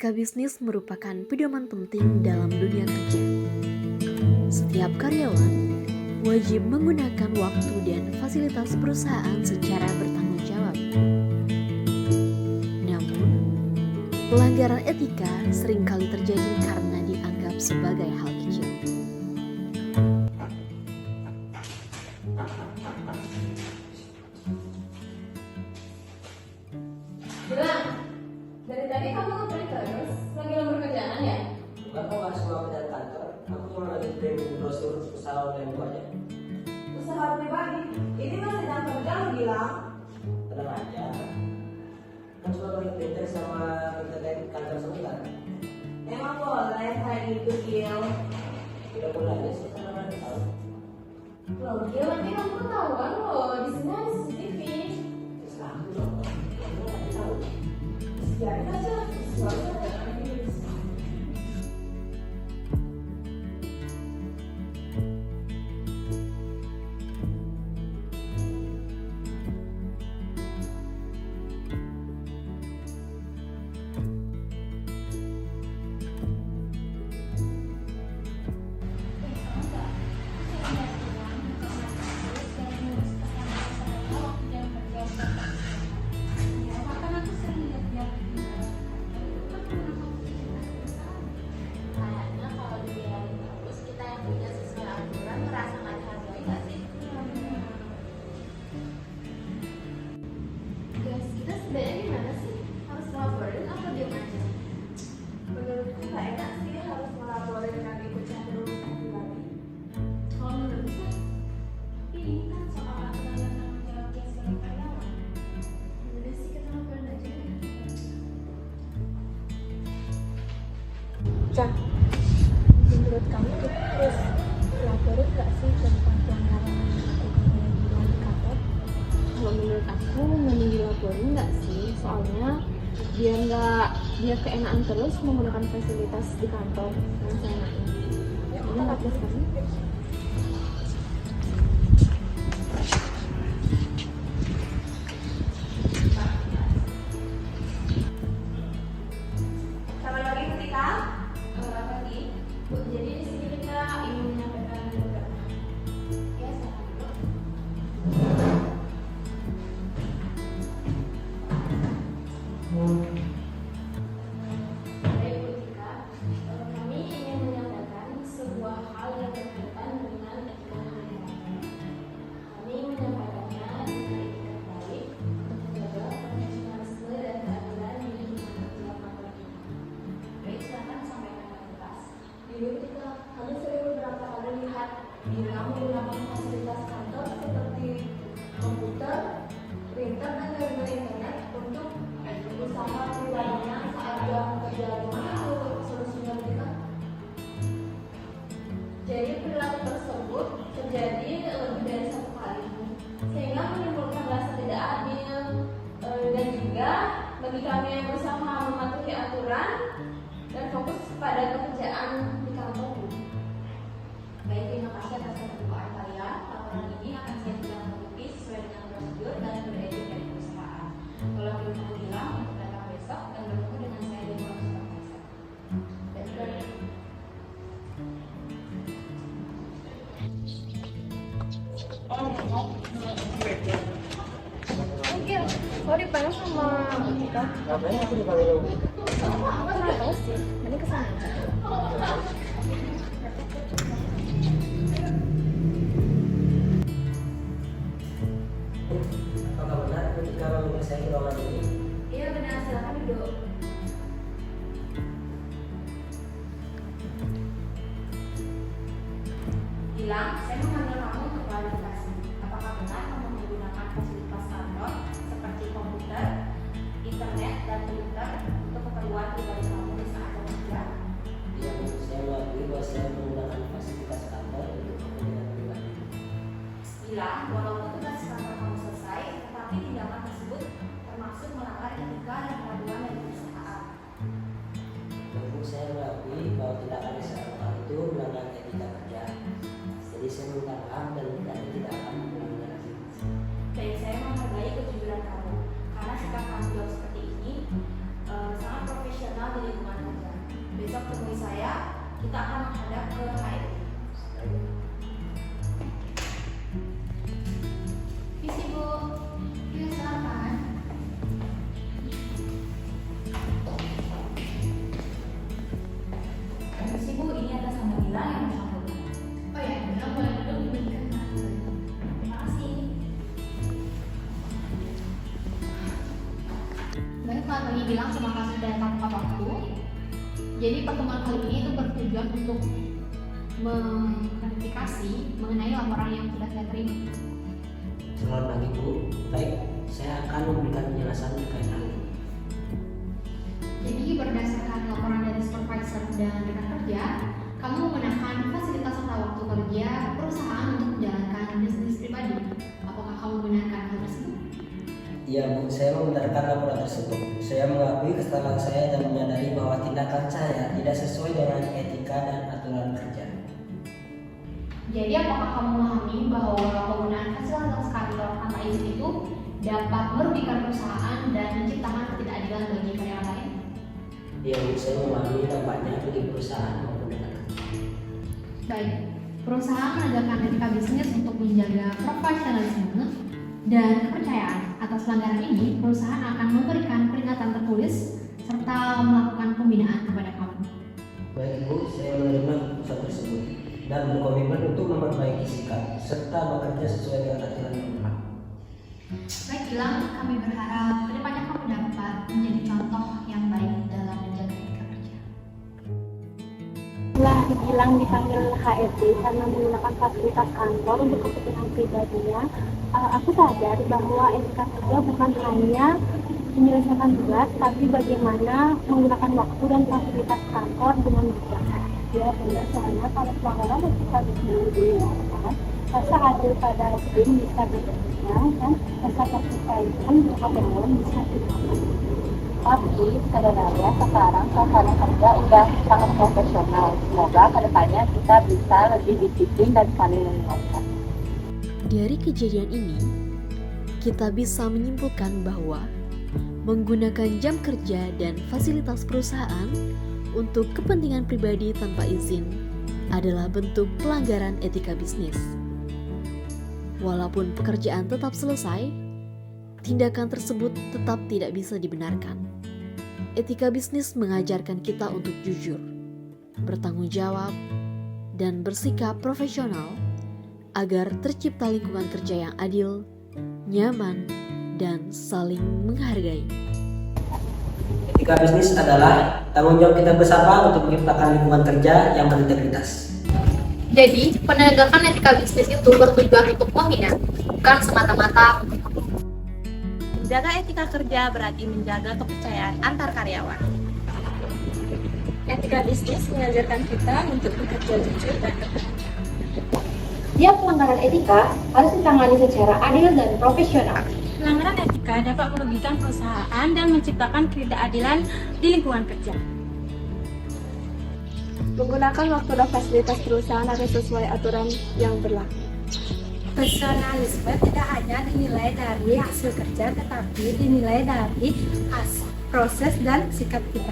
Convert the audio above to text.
Etika bisnis merupakan pedoman penting dalam dunia kerja. Setiap karyawan wajib menggunakan waktu dan fasilitas perusahaan secara bertanggung jawab. Namun, pelanggaran etika seringkali terjadi karena dianggap sebagai hal kecil. Bilang, dari tadi kamu ngapain terus? Lagi lembur kerjaan ya? Bukan kok nggak semua kerjaan kantor. Aku cuma lagi training brosur usaha online gua aja. Usaha pribadi. Ini masih sedang kerja lo bilang. Tenang aja. Kan cuma lagi printer sama internet kantor sebentar. Emang boleh kayak gitu, Gil? Tidak boleh aja sih karena nggak tahu. Loh, Gil, nanti kamu ketahuan loh. Di sini ada CCTV. Terserah aku dong. Kamu nggak tahu. Biarin aja. Soalnya ada orang di sini. Menurutku nggak enak sih harus melaporin dan ikut campur urusan pribadi. Kalau menurut saya, tapi ini kan soal aturan dan tanggung jawab dia sebagai karyawan. Udah sih kita laporin aja deh. Cak, menurut kamu kita harus laporin nggak sih tentang pelanggaran yang dilakukan oleh buruh di kantor? Kalau menurut aku mending dilaporin nggak sih, soalnya biar keenaan terus menggunakan fasilitas di kantor yang seenaknya. Kita lapor sekarang. Selamat pagi, Ketika. Selamat pagi. Bu, jadi di sini kita ingin menyampaikan beberapa. Ya, silakan dulu. Baik, Bu Tika. Kami ingin menyampaikan sebuah hal yang berkaitan dengan etika karyawan. Kami menyampaikannya dengan etikat baik untuk menjaga profesionalisme dan keadilan di lingkungan kerja kantor ini. Baik, silakan sampaikan fasilitas. Ibu Tika, kami sering beberapa kali lihat Dira menggunakan fasilitas kantor seperti komputer, printer, dan jaringan internet untuk usaha pribadinya saat jam kerja. Gimana tuh solusinya, Bu Tika? Jadi perilaku tersebut terjadi lebih dari satu kali, sehingga menimbulkan rasa tidak adil dan juga bagi kami yang berusaha mematuhi aturan dan fokus pada pekerjaan di kantor. Baik, terima kasih atas keterbukaan kalian. Laporan ini akan saya tindak sesuai dengan prosedur dan beredik dari perusahaan. Kalau kamu bilang untuk datang besok dan bertemu dengan saya di ruang supervisor. Dan juga Mungkin, kalau dipanggil sama kita, Ngapain aku dipanggil lu? aku nggak tahu sih. Mending kesana aja. Apakah benar ketika meminta saya di ruangan ini? iya benar, silakan duduk. Bilang, saya memanggil kamu untuk klarifikasi. Apakah benar kamu menggunakan fasilitas kantor seperti komputer, internet, dan printer untuk keperluan pribadi kamu di saat bekerja? Iya, Bu. Saya mengakui bahwa saya menggunakan fasilitas kantor untuk kepentingan pribadi. Bilang, walaupun tugas kantor kamu selesai, tetapi tindakan tersebut termasuk melanggar Baik, selamat pagi bilang, terima kasih sudah datang tepat waktu. Jadi pertemuan kali ini itu bertujuan untuk mengklarifikasi mengenai laporan yang sudah saya terima. Selamat pagi Bu. Baik, saya akan memberikan penjelasan terkait hal ini. Jadi berdasarkan laporan dari supervisor dan rekan kerja, kamu menggunakan fasilitas serta waktu kerja perusahaan untuk menjalankan bisnis pribadi. Apakah kamu membenarkan hal tersebut? Iya Bu, saya membenarkan laporan tersebut. Saya mengakui kesalahan saya dan menyadari bahwa tindakan saya tidak sesuai dengan etika dan aturan kerja. Jadi apakah kamu memahami bahwa penggunaan fasilitas kantor tanpa izin itu dapat merugikan perusahaan dan menciptakan ketidakadilan bagi karyawan lain? Iya Bu, saya memahami dampaknya bagi perusahaan maupun rekan kerja. Baik, perusahaan menegakkan etika bisnis untuk menjaga profesionalisme dan kepercayaan. Atas pelanggaran ini, perusahaan akan memberikan peringatan tertulis serta melakukan pembinaan kepada kamu. Baik Bu, saya menerima keputusan tersebut dan berkomitmen untuk memperbaiki sikap serta bekerja sesuai dengan aturan yang berlaku. Baik, Gilang, kami berharap kedepannya kamu dapat menjadi contoh yang baik dalam menjaga etika kerja. Setelah Gilang dipanggil HRD karena menggunakan fasilitas kantor untuk kepentingan pribadinya, aku sadar bahwa etika kerja bukan hanya menyelesaikan tugas, tapi bagaimana menggunakan waktu dan fasilitas kantor dengan bijak. Ya benar, soalnya kalau pelanggaran etika bisnis dilakukan, rasa adil pada tim bisa bekerja dan rasa kepercayaan berkaryawan bisa dilakukan. Tapi sebenarnya sekarang suasana kerja udah sangat profesional. Semoga kedepannya kita bisa lebih disiplin dan saling mengingatkan. Dari kejadian ini, kita bisa menyimpulkan bahwa menggunakan jam kerja dan fasilitas perusahaan untuk kepentingan pribadi tanpa izin adalah bentuk pelanggaran etika bisnis. Walaupun pekerjaan tetap selesai, tindakan tersebut tetap tidak bisa dibenarkan. Etika bisnis mengajarkan kita untuk jujur, bertanggung jawab, dan bersikap profesional agar tercipta lingkungan kerja yang adil, nyaman, dan saling menghargai. Etika bisnis adalah tanggung jawab kita bersama untuk menciptakan lingkungan kerja yang berintegritas. Jadi, penegakan etika bisnis itu bertujuan untuk membina, bukan semata-mata untuk Menjaga etika kerja berarti menjaga kepercayaan antar karyawan. Etika bisnis mengajarkan kita untuk bekerja jujur dan tepat. Tiap pelanggaran etika harus ditangani secara adil dan profesional. Pelanggaran etika dapat merugikan perusahaan dan menciptakan ketidakadilan di lingkungan kerja. Menggunakan waktu dan fasilitas perusahaan harus sesuai aturan yang berlaku. Profesionalisme tidak hanya dinilai dari hasil kerja, tetapi dinilai dari proses dan sikap kita.